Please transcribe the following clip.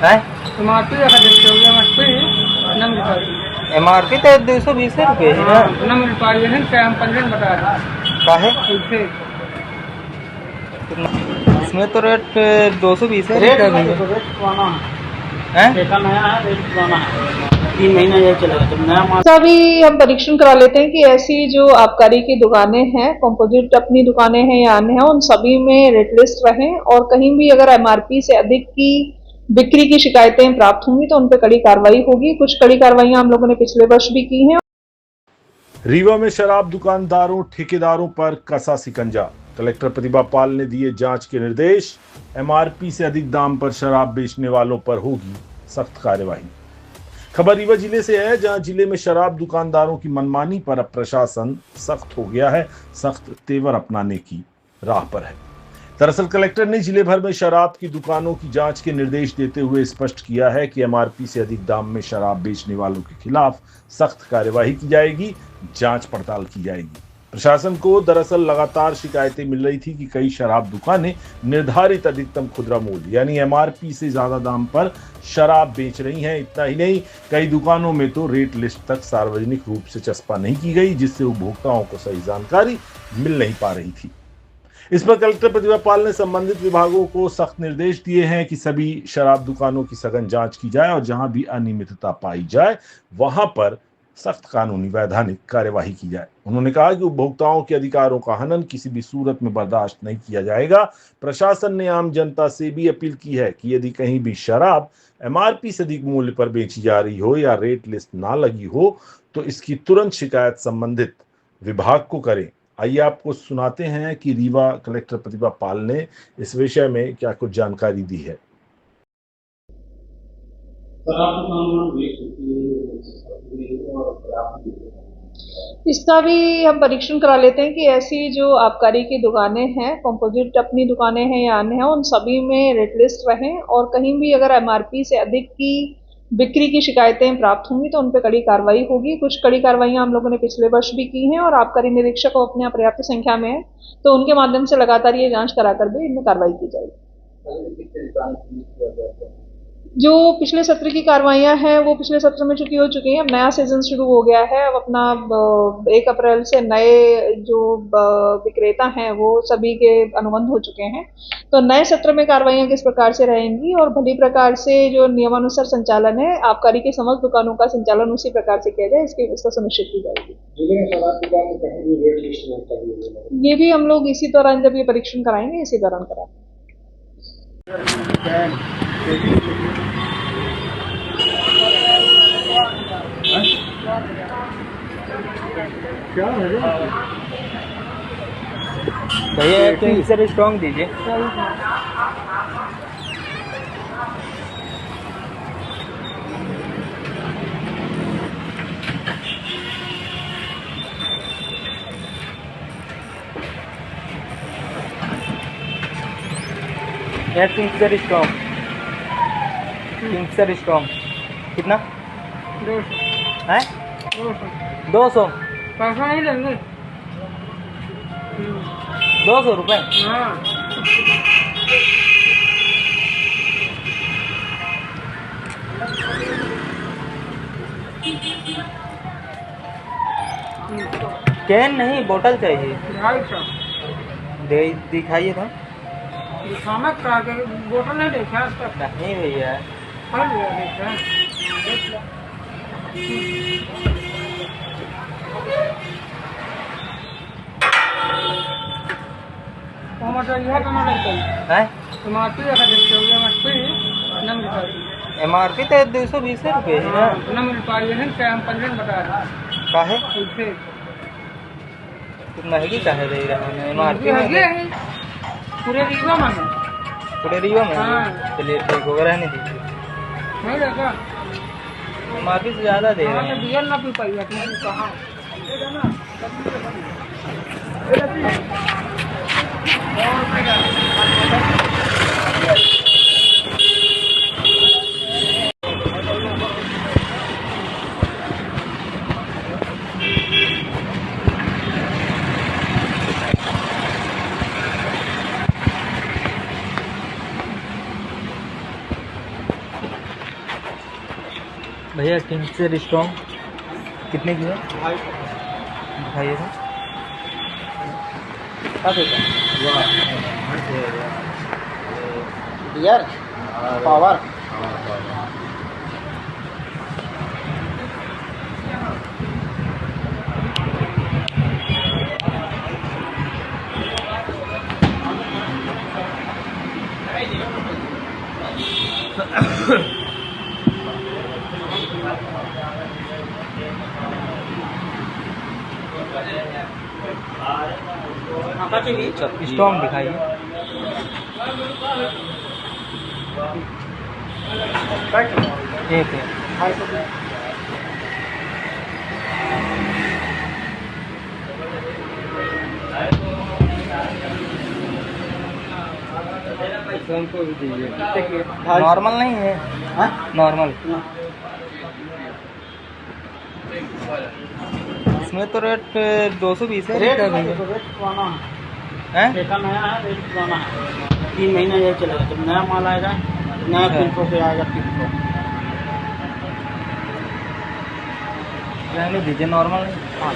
है। MRP अगर देखते हो MRP नम रुपये MRP तो 220 रुपये है ना। नम रुपये है क्या हम 15 बता रहे काहे कैसे इसमें तो रेट 220 है। रेट अभी तो रेट पुराना है है डेटा नया है रेट पुराना है 3 महीना ये चलेगा जब नया माल ऐसा भी हम परीक्षण करा लेते हैं कि ऐसी जो आबकारी की दुकानें हैं, कंपोजिट अपनी दुकानें हैं या अन्य हैं, उन सभी में रेट लिस्ट रहें और कहीं भी अगर एमआरपी से अधिक की बिक्री की शिकायतें प्राप्त होंगी तो उन पर कड़ी कार्रवाई होगी। कुछ कड़ी कार्रवाइयां हम लोगों ने पिछले वर्ष भी की हैं। रीवा में शराब दुकानदारों ठेकेदारों पर कसा शिकंजा। कलेक्टर प्रतिभा पाल ने दिए जांच के निर्देश। एमआरपी से अधिक दाम पर शराब बेचने वालों पर होगी सख्त कार्यवाही। खबर रीवा जिले से है, जहां जिले में शराब दुकानदारों की मनमानी पर अब प्रशासन सख्त हो गया है, सख्त तेवर अपनाने की राह पर है। दरअसल कलेक्टर ने जिले भर में शराब की दुकानों की जांच के निर्देश देते हुए स्पष्ट किया है कि एमआरपी से अधिक दाम में शराब बेचने वालों के खिलाफ सख्त कार्यवाही की जाएगी, जांच पड़ताल की जाएगी। प्रशासन को दरअसल लगातार शिकायतें मिल रही थी कि कई शराब दुकानें निर्धारित अधिकतम खुदरा मूल्य यानी एमआरपी से ज्यादा दाम पर शराब बेच रही हैं। इतना ही नहीं, कई दुकानों में तो रेट लिस्ट तक सार्वजनिक रूप से चस्पा नहीं की गई, जिससे उपभोक्ताओं को सही जानकारी मिल नहीं पा रही थी। इस पर कलेक्टर प्रतिभा पाल ने संबंधित विभागों को सख्त निर्देश दिए हैं कि सभी शराब दुकानों की सघन जांच की जाए और जहां भी अनियमितता पाई जाए वहां पर सख्त कानूनी वैधानिक कार्यवाही की जाए। उन्होंने कहा कि उपभोक्ताओं के अधिकारों का हनन किसी भी सूरत में बर्दाश्त नहीं किया जाएगा। प्रशासन ने आम जनता से भी अपील की है कि यदि कहीं भी शराब एमआरपी से अधिक मूल्य पर बेची जा रही हो या रेट लिस्ट ना लगी हो तो इसकी तुरंत शिकायत संबंधित विभाग को करें। आइए आपको सुनाते हैं कि रीवा कलेक्टर प्रतिभा पाल ने इस विषय में क्या कुछ जानकारी दी है। इसका भी हम परीक्षण करा लेते हैं कि ऐसी जो आबकारी की दुकानें हैं, कंपोजिट अपनी दुकानें हैं या अन्य हैं, उन सभी में रेट लिस्ट रहें और कहीं भी अगर एमआरपी से अधिक की बिक्री की शिकायतें प्राप्त होंगी तो उन पर कड़ी कार्रवाई होगी। कुछ कड़ी कार्रवाइयां हम लोगों ने पिछले वर्ष भी की हैं और आबकारी निरीक्षक अपने यहाँ पर्याप्त संख्या में है, तो उनके माध्यम से लगातार ये जांच कराकर भी इनमें कार्रवाई की जाएगी। जो पिछले सत्र की कार्रवाइयां हैं वो पिछले सत्र में चुकी हो चुकी हैं। अब नया सीजन शुरू हो गया है। अब अपना 1 अप्रैल से नए जो विक्रेता हैं वो सभी के अनुबंध हो चुके हैं, तो नए सत्र में कार्रवाइयां किस प्रकार से रहेंगी और भली प्रकार से जो नियमानुसार संचालन है आबकारी के समस्त दुकानों का संचालन उसी प्रकार से किया जाए, इसकी व्यवस्था सुनिश्चित की जाएगी। ये भी हम लोग इसी दौरान जब ये परीक्षण कराएंगे इसी दौरान कराएंगे। भैया एक मिक्सर स्ट्रॉन्ग दीजिए। एक मिक्सर स्ट्रॉन्ग, मिक्सर स्ट्रॉन्ग कितना 200 है? 200 पैसा नहीं लेंगे 200 रुपये। हाँ कैन नहीं, बोतल चाहिए। 250 दे दिखाइए तो। दिखाना का के बोतल नहीं देखा आज तक नहीं भैया, फल देखा टमाटर यह टमाटर चाहिए है टमाटर अगर देखते हो MRP नम रुपये MRP तो 220 रुपये है ना। नम रुपये है क्या हम 15 बता रहे काहे कैसे तो महंगी काहे दे रहे हैं? MRP में पूरे रीवा में पूरे रीवा में। हाँ। चलिए ठीक होगा, रहने दीजिए। नहीं देखा MRP से ज़्यादा दे रहे हैं। बियर ना पी पाई कहाँ भैया किंगफिशर स्ट्रॉन्ग कितने की है? दिखाइए सर। डियर पावर स्ट्रॉन्ग दिखाइए। एक है। नॉर्मल नहीं है, नॉर्मल। इसमें तो रेट 220 है। रेट है पुराना हैं? है, नया है, रेट पुराना है। 3 महीना यही चलेगा, जब नया माल आएगा नया 300 पे आएगा 300। रहने दीजिए, नॉर्मल नहीं। हाँ